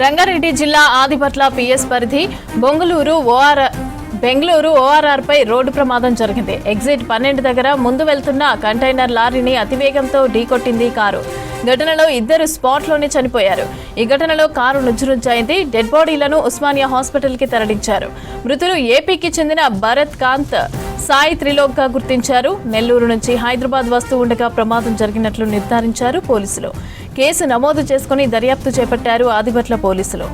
రంగారెడ్డి జిల్లా ఆదిపట్ల పిఎస్ పరిధి బెంగళూరు ఓఆర్ఆర్ పై రోడ్డు ప్రమాదం జరిగింది. ఎగ్జిట్ 12 దగ్గర ముందు వెళ్తున్న కంటైనర్ లారీని అతివేగంతో ఢీకొట్టింది కారు. ఘటనలో 2 స్పాట్లోనే చనిపోయారు. ఈ ఘటనలో కారు నుజ్జునుజ్జైంది. డెడ్ బాడీలను ఉస్మానియా హాస్పిటల్ కి తరలించారు. మృతులు ఏపీకి చెందిన భరత్ కాంత్, సాయి త్రిలోక్ గా గుర్తించారు. నెల్లూరు నుంచి హైదరాబాద్ వస్తూ ఉండగా ప్రమాదం జరిగినట్లు నిర్ధారించారు పోలీసులు. కేసు నమోదు చేసుకుని దర్యాప్తు చేపట్టారు ఆదిపట్ల పోలీసులు.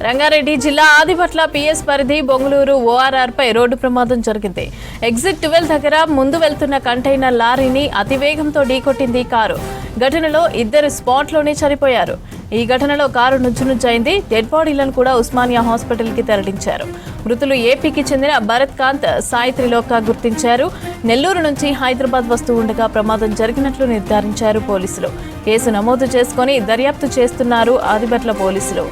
రంగారెడ్డి జిల్లా ఆదిపట్ల పిఎస్ పరిధి బెంగళూరు ఓఆర్ఆర్ పై రోడ్డు ప్రమాదం జరిగింది. ఎగ్జిట్ 12 దగ్గర ముందు వెళ్తున్న కంటైనర్ లారీని అతివేగంతో ఢీకొట్టింది కారు. ఘటనలో 2 స్పాట్లోనే చనిపోయారు. ఈ ఘటనలో కారు నుజ్జునుజ్జైంది. డెడ్ బాడీలను కూడా ఉస్మానియా హాస్పిటల్ కి తరలించారు. మృతులు ఏపీకి చెందిన భరత్ కాంత్, సాయి త్రిలోక్ గా గుర్తించారు. నెల్లూరు నుంచి హైదరాబాద్ వస్తూ ఉండగా ప్రమాదం జరిగినట్లు నిర్ధారించారు పోలీసులు. కేసు నమోదు చేసుకుని దర్యాప్తు చేస్తున్నారు ఆదిపట్ల పోలీసులు.